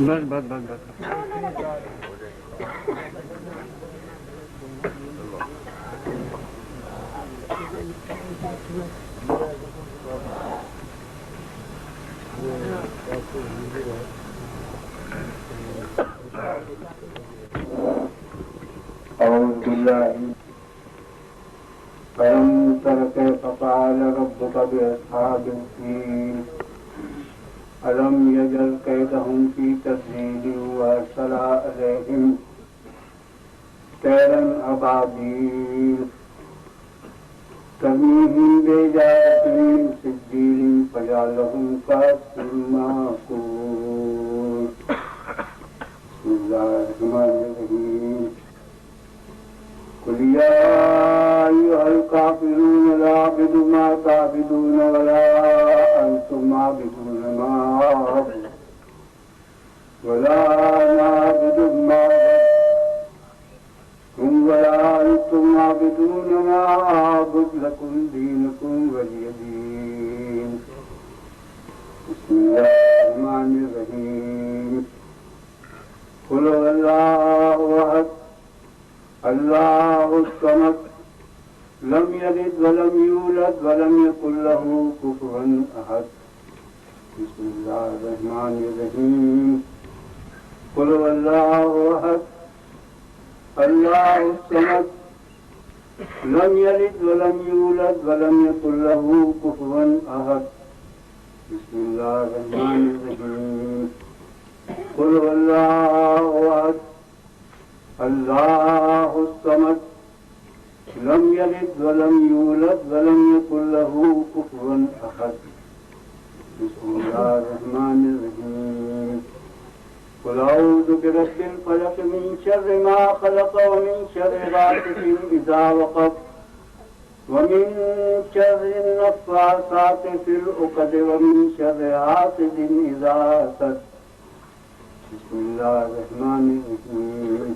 बस बस बस बस अलम तर कैफ फ़अल रब्बुक बिअस्हाबिल फील अलम यजल कैदहुम फी तदलील व अरसला अलैहिम तैरन अबाबील तरमीहिम बिहिजारतिन मिन सिज्जील फजअलहुम कअस्फिन माकूल बिस्मिल्लाहिर्रहमानिर्रहीम कुल या अय्युहल काफिरून ला अअबुदु मा तअबुदून वला अंतुम आबिदून मा अअबुदु वला अना अअबुदु मा तुम वला अंतुम आबिदून मा अअबुदु लकुम दीनुकुम वलिय दीन बिस्मिल्लाहिर्रहमानिर्रहीम कुल हुवल्लाहु अहद अल्लाहुस समद लम यलिद वलम यूलद वलम यकुल लहू कुफुवन अहद बिस्मिल्लाहिर्रहमानिर्रहीम कुल हुवल्लाहु अहद अल्लाहुस समद लम यलिद वलम यूलद वलम यकुल लहू कुफुवन अहद बिस्मिल्लाहिर्रहमानिर्रहीम कुल हुवल्लाहु अहद अल्लाहुस समद लम यलिद वलम यूलद वलम यकुल लहू कुफुवन अहद बिस्मिल्लाहिर्रहमानिर्रहीम कुल अऊज़ु बिरब्बिल फलक मिन शर्रि मा खलक़ व मिन शर्रि गासिक़िन इज़ा वक़ब व मिन शर्रि नफ़्फ़ासाति फ़िल उक़द व मिन शर्रि हासिदिन इज़ा हसद बिस्मिल्लाहिर्रहमानिर्रहीम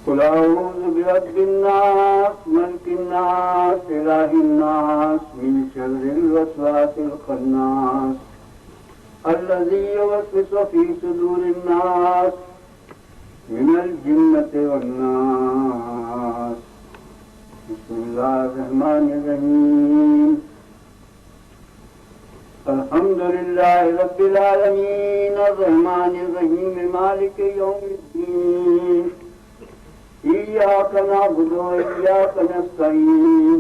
कुल अऊज़ु बिरब्बिन नास मलिकिन नास इलाहिन नास मिन शर्रिल वसवासिल खन्नास अल्लज़ी युवस्विसु फ़ी सुदूरिन नास मिनल जिन्नति वन नास बिस्मिल्लाहिर्रहमानिर्रहीम अल्हम्दुलिल्लाहि रब्बिल आलमीन अर्रहमानिर्रहीम मालिकि यौमिद्दीन इय्याक नअबुदु व इय्याक नस्तईन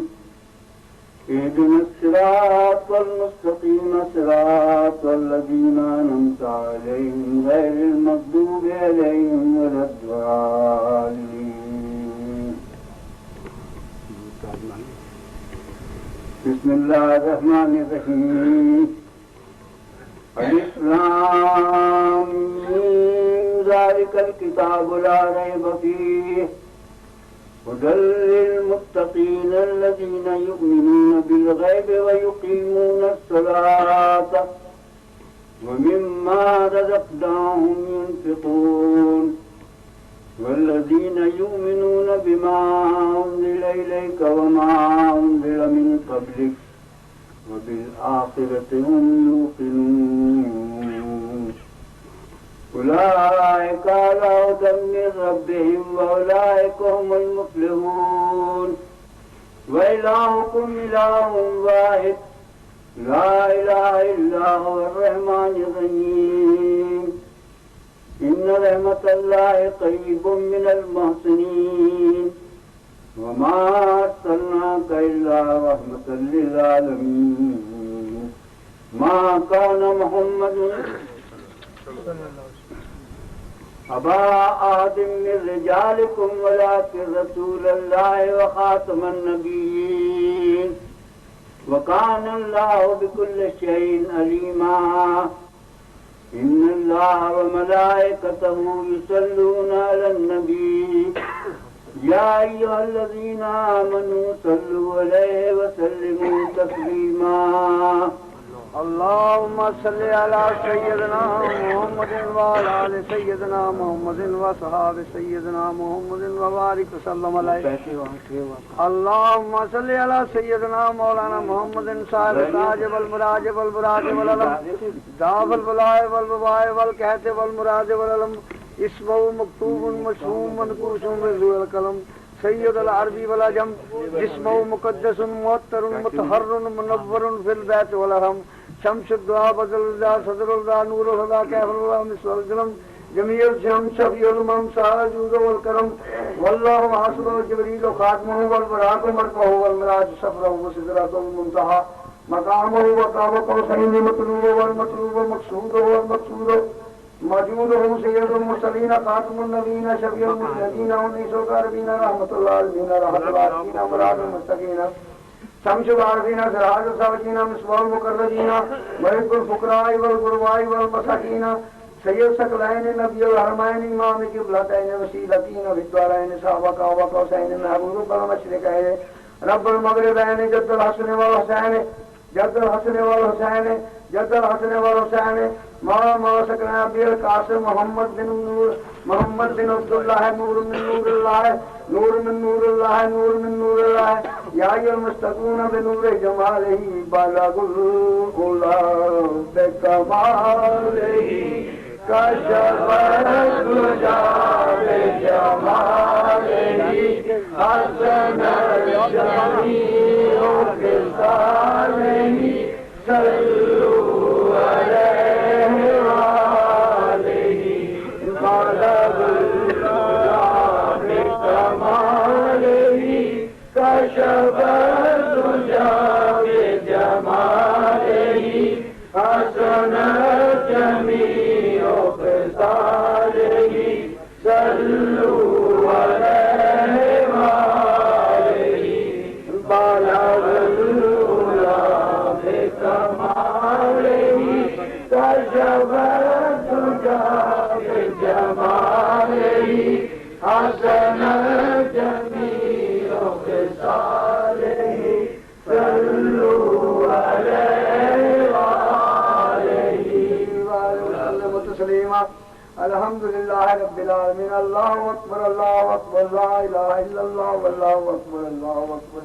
इहदिनस सिरातल मुस्तक़ीम सिरातल लज़ीना अनअमता अलैहिम गैरिल मग़्दूबि अलैहिम वलद्दाल्लीन बिस्मिल्लाहिर्रहमानिर्रहीम अलिफ लाम मीम ज़ालिकल किताबु ला रैब फ़ीह हुदल लिल मुत्तक़ीन अल्लज़ीना युमिनून बिल ग़ैबि व युक़ीमूनस सलात व मिम्मा रज़क़नाहुम युनफ़िक़ून वल्लज़ीना युमिनून बिमा उन्ज़िला इलैका व मा उन्ज़िला मिन क़ब्लिक व बिल आख़िरति हुम यूक़िनून उलाइका अला हुदन मिन रब्बिहिम व उलाइका हुमुल मुफ़्लिहून व इलाहुकुम इलाहुन वाहिद ला इलाहा इल्ला हुवर रहमानिर रहीम इन्न रहमतल्लाहि क़रीबुम मिनल मुहसिनीन व मा अर्सलनाका इल्ला रहमतल लिल आलमीन मा काना मुहम्मदुन अबा आदिम मिन रिजालिकुम वलाकिन रसूलल्लाहि व खातमन नबिय्यीन व काना अल्लाहु बिकुल्लि शैइन अलीमा इन्नल्लाह व मलाइकतहु युसल्लूना अलन नबी या अय्युहल्लज़ीना आमनू सल्लु अलैहि व सल्लिमू तस्लीमा अल्लाहुम्मा सल्लि अला सय्यदना मुहम्मदिन व अला आलि सय्यदना मुहम्मदिन व सहाबे सय्यदना मुहम्मदिन व बारिक वसल्लम अलैहि। अल्लाहुम्मा सल्लि अला सय्यदना मौलाना मुहम्मदिन साहिब ताज वल मुराज वल बुराज वल अलम दावल बलाए वल वबाए वल कहते वल मुराज वल अलम इसमउ मक्तूबुन मशहूम मनकूसुन बिजुल कलम सैयद अल अरबी वल अजम जिस्मउ मुक़द्दसुन मुअत्तरुन मुतहर्रुन मुनव्वरुन फिल बैत वल हरम शम्सुद दुआ बदलुल्लाह सदरुल्लाह नूरुल्लाह कैफुल्लाह मिसवल जलम जमीउल जम शफीउल मम साजुद वल करम वल्लाहु हासिबु जिब्रील खातमुहु वल बराक मरकहु वल मिराज सफरहु व सिदरतुल मुंतहा मकामहु व काब कौसैन मतलूब वल मतलूब मक़सूद वल मक़सूद मौजूद हूँ सैयदुल मुरसलीन खातमुन नबीन शफीउल मुज़निबीन उन्नीसुल क़ारिबीन रहमतुल आलमीन रहमतुल आलमीन मुरादुल मुस्तक़ीन शम्सुल आरिफीन सिराजुल सालिकीन मिसबाहुल मुक़र्रबीन मुहिब्बुल फुक़राए वल गुरबाए वल मसाकीन सैयद सकलैन नबियुल हरमैन इमाम क़िबलतैन वसीलतीन विद्वारैन साहबा काबा कौसैन महबूबुल मशरिक़ैन रब्बुल मग़रिबैन जद्दुल हसन वल हुसैन जद्दुल हसन वल हुसैन जद्दुल हसन वल हुसैन मा सकना बिल कासिम मोहम्मद बिन अब्दुल्लाह नूर मिन नूरिल्लाह नूर मिन नूरिल्लाह नूर मिन नूरिल्लाह या अय्युल मुस्तक़ून बिनूरि जमालिही बलगुल उला बिकमालिही कशफत दुजा बिजमालिही हसनत जमीउ ख़िसालिही सल्लू अल्हम्दुलिल्लाह रब्बिल आलमीन। अल्लाहु अकबर ला इलाहा इल्लल्लाह वल्लाहु अकबर अल्लाहु अकबर।